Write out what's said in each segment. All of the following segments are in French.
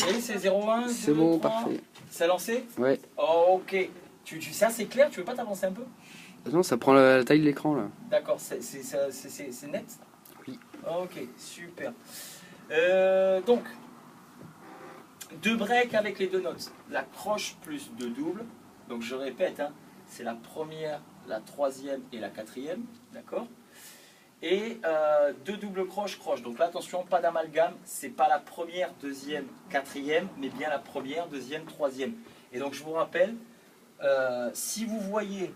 Et c'est 0,1. C'est bon, parfait. C'est lancé? Ouais. Oh, ok. C'est assez clair, tu veux pas t'avancer un peu? Non, ça prend la taille de l'écran là. D'accord, c'est net? Oui. Ok, super. Donc, 2 breaks avec les 2 notes. La croche plus 2 doubles. Donc je répète, hein, c'est la première, la troisième et la quatrième. D'accord? Et 2 doubles croches. Donc là, attention, pas d'amalgame. C'est pas la première, deuxième, quatrième, mais bien la première, deuxième, troisième. Et donc je vous rappelle, si vous voyez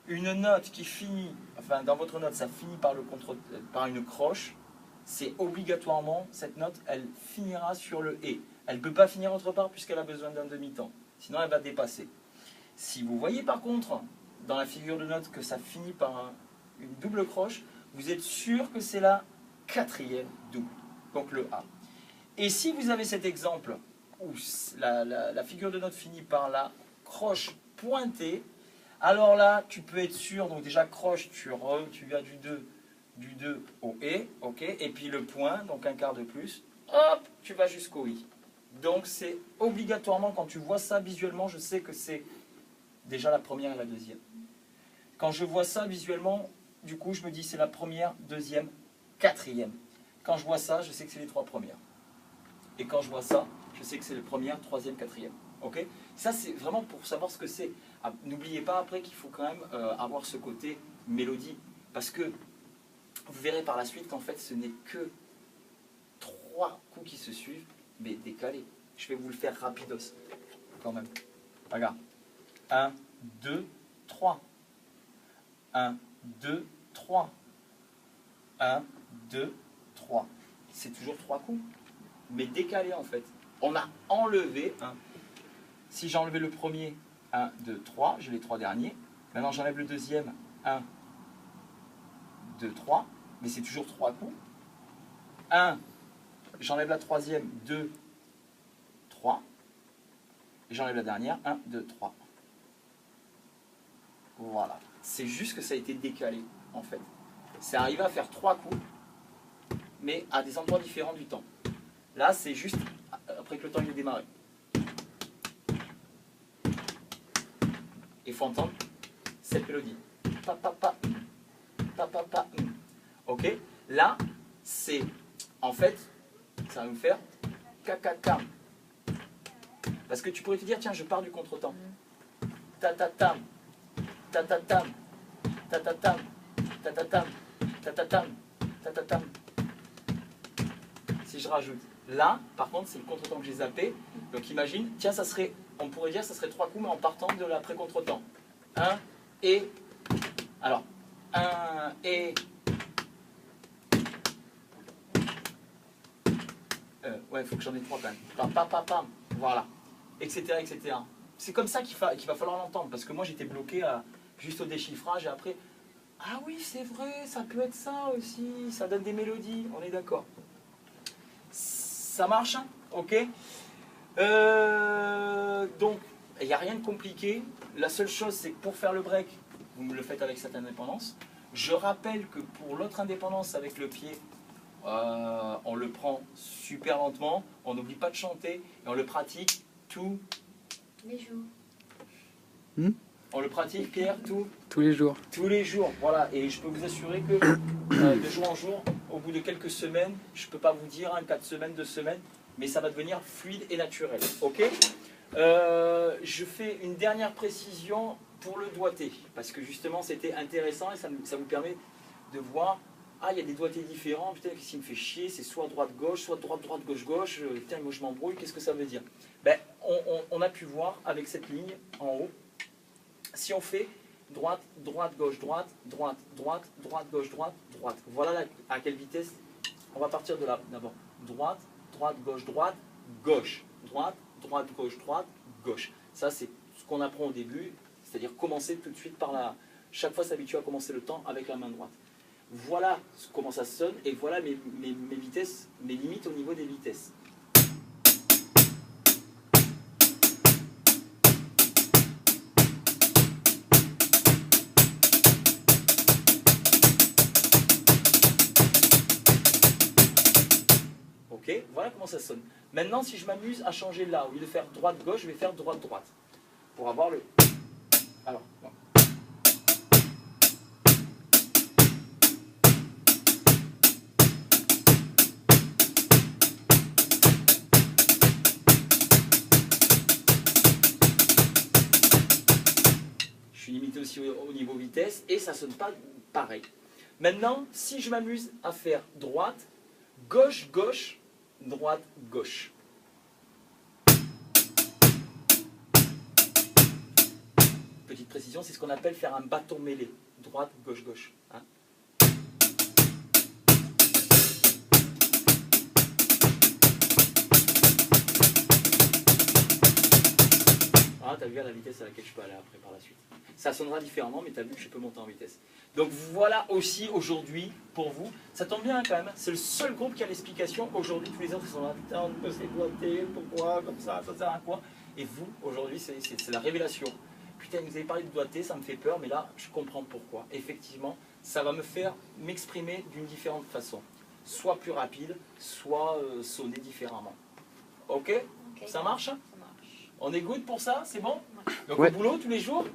une note qui finit, enfin dans votre note, ça finit par une croche, c'est obligatoirement, cette note, elle finira sur le « et ». Elle ne peut pas finir autre part puisqu'elle a besoin d'un demi-temps. Sinon, elle va dépasser. Si vous voyez par contre, dans la figure de note, que ça finit par une double croche, vous êtes sûr que c'est la quatrième double, donc le A. Et si vous avez cet exemple où la figure de note finit par la croche pointée, alors là, tu peux être sûr, donc déjà croche, tu vas du 2 au « et », ok, et puis le point, donc un quart de plus, hop, tu vas jusqu'au « i ». Donc c'est obligatoirement, quand tu vois ça visuellement, je sais que c'est déjà la première et la deuxième. Quand je vois ça visuellement, du coup, je me dis c'est la première, deuxième, quatrième. Quand je vois ça, je sais que c'est les 3 premières. Et quand je vois ça, je sais que c'est les premières, troisième, quatrième. Ok? Ça, c'est vraiment pour savoir ce que c'est. Ah, n'oubliez pas après qu'il faut quand même avoir ce côté mélodie. Parce que vous verrez par la suite qu'en fait, ce n'est que 3 coups qui se suivent, mais décalés. Je vais vous le faire rapidos, quand même. Regarde. 1, 2, 3. 1, 2, 3. 1, 2, 3. C'est toujours 3 coups, mais décalés en fait. On a enlevé un. Si j'ai enlevé le premier, 1, 2, 3, j'ai les 3 derniers. Maintenant j'enlève le deuxième, 1, 2, 3, mais c'est toujours 3 coups. 1, j'enlève la troisième, 2, 3. Et j'enlève la dernière, 1, 2, 3. Voilà. C'est juste que ça a été décalé, en fait. C'est arrivé à faire 3 coups, mais à des endroits différents du temps. Là, c'est juste après que le temps il est démarré. Il faut entendre cette mélodie. Pa, pa, pa, pa, pa, pa. Ok? Là, c'est, en fait, ça va nous faire ka, ka, ka. Parce que tu pourrais te dire, tiens, je pars du contretemps. Ta, ta, tam. Ta, ta, tam. Ta, ta, tam. Ta, ta, tam. Ta, ta, tam. Ta, ta, tam. Si je rajoute là, par contre, c'est le contretemps que j'ai zappé. Donc imagine, tiens, ça serait, on pourrait dire, ça serait 3 coups, mais en partant de l'après-contretemps. 1 et. Alors, 1 et. Ouais, il faut que j'en ai 3 quand même. Pam, pam, pam, pam. Voilà. Etc. etc. C'est comme ça qu'il va falloir l'entendre. Parce que moi, j'étais bloqué juste au déchiffrage et après. Ah oui, c'est vrai, ça peut être ça aussi. Ça donne des mélodies, on est d'accord. Ça marche, ok. Donc, il n'y a rien de compliqué. La seule chose, c'est que pour faire le break, vous me le faites avec cette indépendance. Je rappelle que pour l'autre indépendance avec le pied, on le prend super lentement, on n'oublie pas de chanter et on le pratique tous les jours. On le pratique, Pierre, tous les jours. Tous les jours, voilà. Et je peux vous assurer que de jour en jour, au bout de quelques semaines, je ne peux pas vous dire, 4 semaines, 2 semaines, mais ça va devenir fluide et naturel. Ok. Je fais une dernière précision pour le doigté, parce que justement c'était intéressant et ça vous permet de voir, ah, il y a des doigtés différents, putain, qu'est-ce qui me fait chier, c'est soit droite-gauche, soit droite-droite, gauche-gauche, putain, moi je m'embrouille, qu'est-ce que ça veut dire? Ben, on a pu voir avec cette ligne en haut, si on fait droite, droite, gauche, droite, droite, droite, droite, gauche, droite, droite, voilà à quelle vitesse on va partir de là. D'abord, droite, droite, gauche, droite, gauche, droite, droite, gauche, droite, gauche. Ça, c'est ce qu'on apprend au début, c'est-à-dire commencer tout de suite par la... Chaque fois s'habituer à commencer le temps avec la main droite. Voilà comment ça sonne et voilà mes vitesses, mes limites au niveau des vitesses. Ok, Voilà comment ça sonne. Maintenant, si je m'amuse à changer là, au lieu de faire droite-gauche, je vais faire droite-droite. Pour avoir le... Alors, non. Je suis limité aussi au niveau vitesse et ça sonne pas pareil. Maintenant, si je m'amuse à faire droite, gauche, gauche, droite, gauche. Petite précision, c'est ce qu'on appelle faire un bâton mêlé. Droite, gauche, gauche. Hein. Ah, t'as vu à la vitesse à laquelle je peux aller après par la suite. Ça sonnera différemment, mais t'as vu que je peux monter en vitesse. Donc voilà aussi aujourd'hui pour vous. Ça tombe bien quand même, c'est le seul groupe qui a l'explication. Aujourd'hui, tous les autres ils sont là, putain, on peut s'éboîter, pourquoi, comme ça sert à quoi. Et vous, aujourd'hui, c'est la révélation. Putain, vous avez parlé de doigté, ça me fait peur, mais là, je comprends pourquoi. Effectivement, ça va me faire m'exprimer d'une différente façon. Soit plus rapide, soit sonner différemment. Ok? Ça marche? Ça marche. On est good pour ça? C'est bon? Donc Ouais. au boulot tous les jours?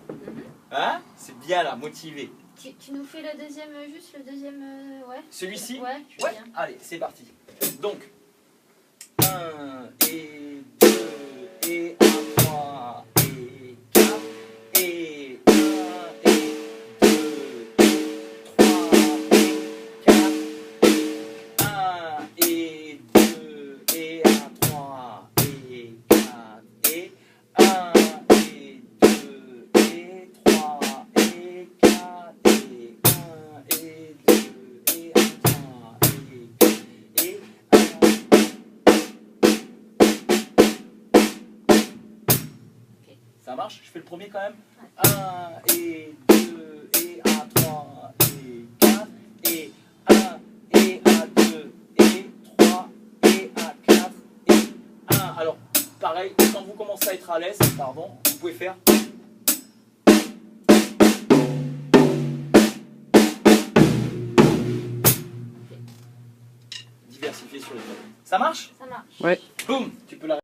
Hein? C'est bien là, motivé. Tu nous fais le deuxième, juste le deuxième, ouais. Celui-ci? Ouais, je veux Ouais, bien. allez, c'est parti. Donc, 1 et 2 et 1, 3 et 4 et 1 et 2 et 3 et 4, 1 et 2 et 1, 3 et 4 et 1 et 2 et 3 et 4 et 1 et 2 et 1, 3 et 1. Ça marche? Je fais le premier quand même. 1 et 2 et 1, 3 et 4 et 1 et 1, 2 et 3 et 1, 4 et 1. Alors, pareil, quand vous commencez à être à l'aise, pardon, vous pouvez faire. Diversifier sur les notes. Ça marche? Ça marche. Ouais. Boum, tu peux la